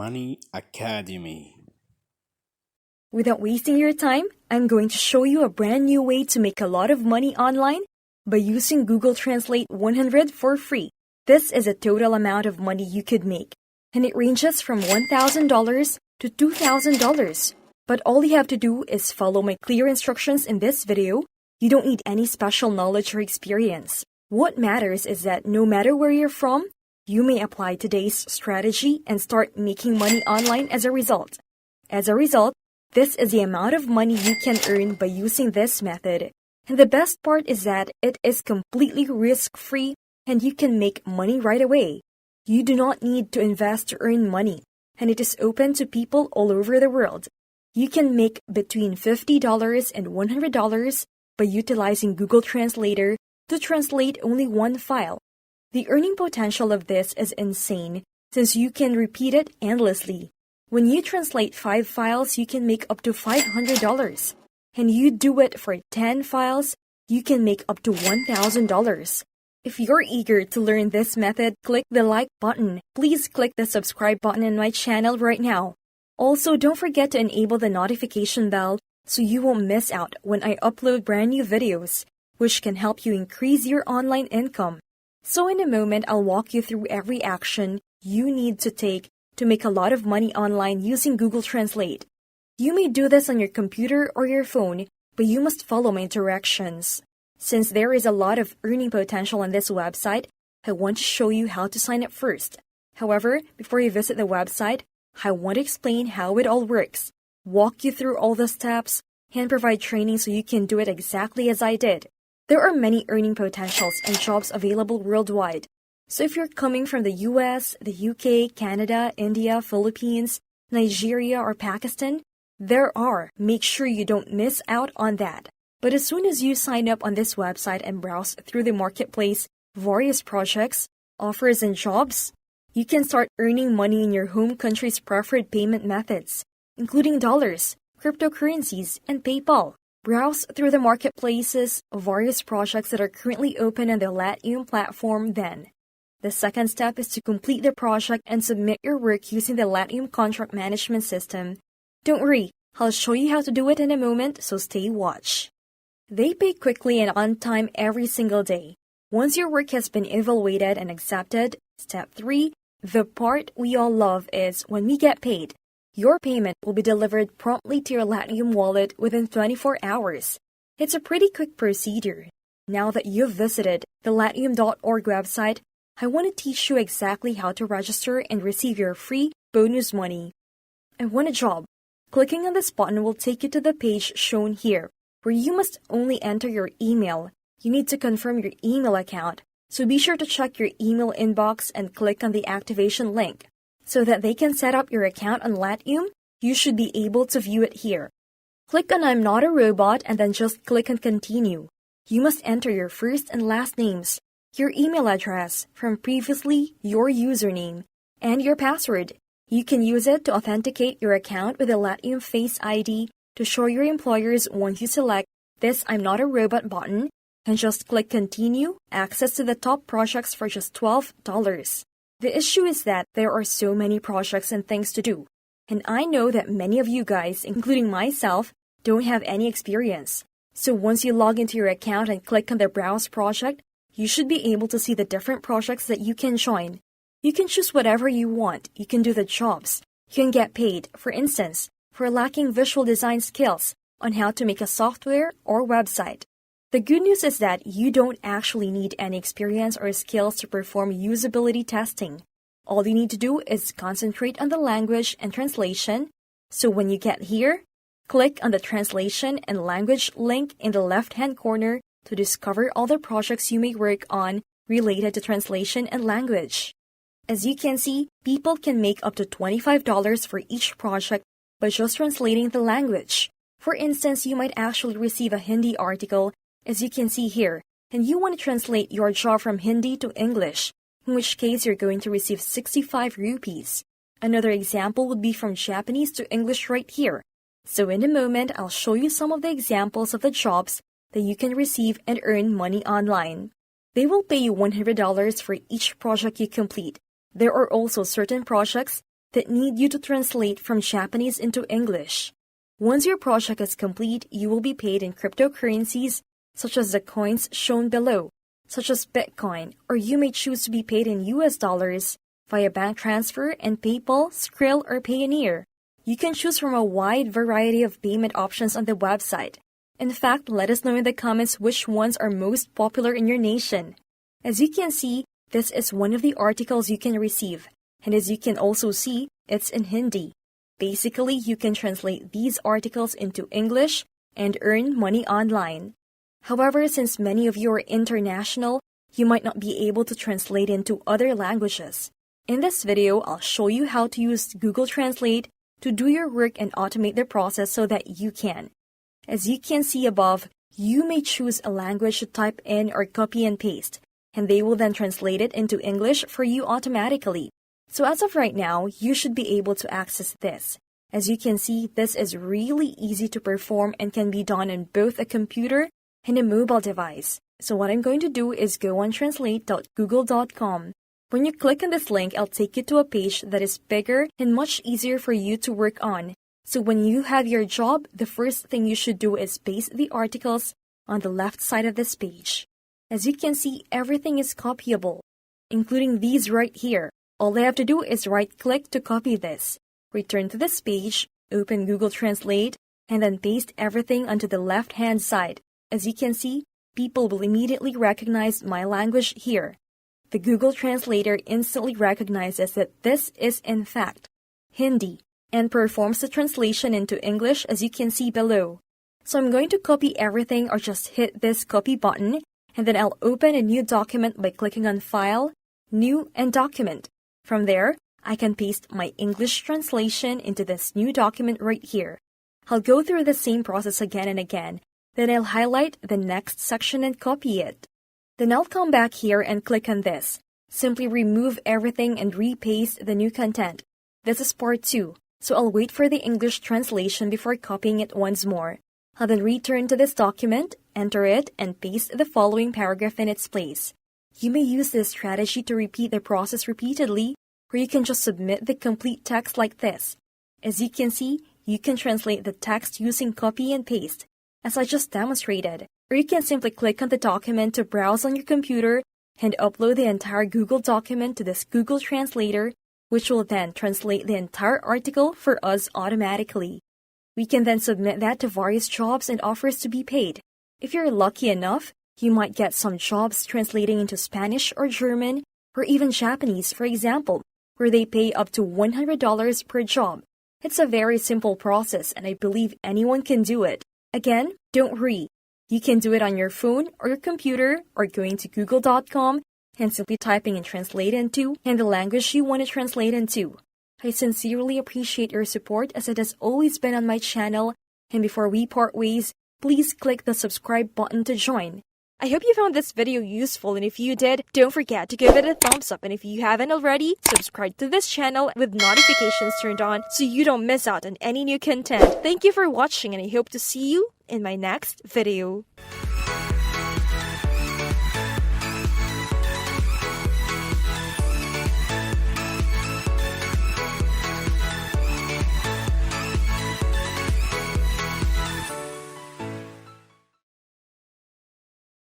Money Academy. Without wasting your time, I'm going to show you a brand new way to make a lot of money online by using Google Translate 100 for free. This is a total amount of money you could make, and it ranges from $1,000 to $2,000. But all you have to do is follow my clear instructions in this video. You don't need any special knowledge or experience. What matters is that no matter where you're from, you may apply today's strategy and start making money online as a result. This is the amount of money you can earn by using this method. And the best part is that it is completely risk-free and you can make money right away. You do not need to invest to earn money, and it is open to people all over the world. You can make between $50 and $100 by utilizing Google Translator to translate only one file. The earning potential of this is insane since you can repeat it endlessly. When you translate 5 files, you can make up to $500. And you do it for 10 files, you can make up to $1,000. If you're eager to learn this method, click the like button. Please click the subscribe button on my channel right now. Also, don't forget to enable the notification bell so you won't miss out when I upload brand new videos, which can help you increase your online income. So in a moment, I'll walk you through every action you need to take to make a lot of money online using Google Translate. You may do this on your computer or your phone, but you must follow my directions. Since there is a lot of earning potential on this website, I want to show you how to sign up first. However, before you visit the website, I want to explain how it all works, walk you through all the steps, and provide training so you can do it exactly as I did. There are many earning potentials and jobs available worldwide. So if you're coming from the US, the UK, Canada, India, Philippines, Nigeria, or Pakistan, make sure you don't miss out on that. But as soon as you sign up on this website and browse through the marketplace, various projects, offers, and jobs, you can start earning money in your home country's preferred payment methods, including dollars, cryptocurrencies, and PayPal. Browse through the marketplaces of various projects that are currently open on the Latium platform then. The second step is to complete the project and submit your work using the Latium contract management system. Don't worry, I'll show you how to do it in a moment, so stay watch. They pay quickly and on time every single day. Once your work has been evaluated and accepted, step 3, the part we all love is when we get paid. Your payment will be delivered promptly to your Latium wallet within 24 hours. It's a pretty quick procedure. Now that you've visited the latium.org website, I want to teach you exactly how to register and receive your free bonus money. I want a job. Clicking on this button will take you to the page shown here, where you must only enter your email. You need to confirm your email account, so be sure to check your email inbox and click on the activation link. So that they can set up your account on Latium, you should be able to view it here. Click on I'm not a robot and then just click on continue. You must enter your first and last names, your email address from previously, your username, and your password. You can use it to authenticate your account with a Latium Face ID to show your employers once you select this I'm not a robot button and just click continue, access to the top projects for just $12. The issue is that there are so many projects and things to do, and I know that many of you guys, including myself, don't have any experience. So once you log into your account and click on the Browse project, you should be able to see the different projects that you can join. You can choose whatever you want. You can do the jobs. You can get paid, for instance, for lacking visual design skills on how to make a software or website. The good news is that you don't actually need any experience or skills to perform usability testing. All you need to do is concentrate on the language and translation. So when you get here, click on the translation and language link in the left-hand corner to discover all the projects you may work on related to translation and language. As you can see, people can make up to $25 for each project by just translating the language. For instance, you might actually receive a Hindi article, as you can see here, and you want to translate your job from Hindi to English, in which case you're going to receive 65 rupees. Another example would be from Japanese to English right here. So in a moment, I'll show you some of the examples of the jobs that you can receive and earn money online. They will pay you $100 for each project you complete. There are also certain projects that need you to translate from Japanese into English. Once your project is complete, you will be paid in cryptocurrencies such as the coins shown below, such as Bitcoin, or you may choose to be paid in US dollars via bank transfer and PayPal, Skrill, or Payoneer. You can choose from a wide variety of payment options on the website. In fact, let us know in the comments which ones are most popular in your nation. As you can see, this is one of the articles you can receive, and as you can also see, it's in Hindi. Basically, you can translate these articles into English and earn money online. However, since many of you are international, you might not be able to translate into other languages. In this video, I'll show you how to use Google Translate to do your work and automate the process so that you can. As you can see above, you may choose a language to type in or copy and paste, and they will then translate it into English for you automatically. So as of right now, you should be able to access this. As you can see, this is really easy to perform and can be done on both a computer and a mobile device. So what I'm going to do is go on translate.google.com. When you click on this link, I'll take you to a page that is bigger and much easier for you to work on. So when you have your job, the first thing you should do is paste the articles on the left side of this page. As you can see, everything is copyable, including these right here. All I have to do is right-click to copy this. Return to this page, open Google Translate, and then paste everything onto the left-hand side. As you can see, people will immediately recognize my language here. The Google Translator instantly recognizes that this is, in fact, Hindi, and performs the translation into English as you can see below. So I'm going to copy everything or just hit this copy button, and then I'll open a new document by clicking on File, New, and Document. From there, I can paste my English translation into this new document right here. I'll go through the same process again and again. Then I'll highlight the next section and copy it. Then I'll come back here and click on this. Simply remove everything and repaste the new content. This is part 2, so I'll wait for the English translation before copying it once more. I'll then return to this document, enter it, and paste the following paragraph in its place. You may use this strategy to repeat the process repeatedly, or you can just submit the complete text like this. As you can see, you can translate the text using copy and paste, as I just demonstrated, or you can simply click on the document to browse on your computer and upload the entire Google document to this Google Translator, which will then translate the entire article for us automatically. We can then submit that to various jobs and offers to be paid. If you're lucky enough, you might get some jobs translating into Spanish or German, or even Japanese, for example, where they pay up to $100 per job. It's a very simple process, and I believe anyone can do it. Again, don't worry. You can do it on your phone or your computer, or going to google.com and simply typing in translate into and the language you want to translate into. I sincerely appreciate your support as it has always been on my channel, and before we part ways, please click the subscribe button to join. I hope you found this video useful, and if you did, don't forget to give it a thumbs up, and if you haven't already, subscribe to this channel with notifications turned on so you don't miss out on any new content. Thank you for watching, and I hope to see you in my next video.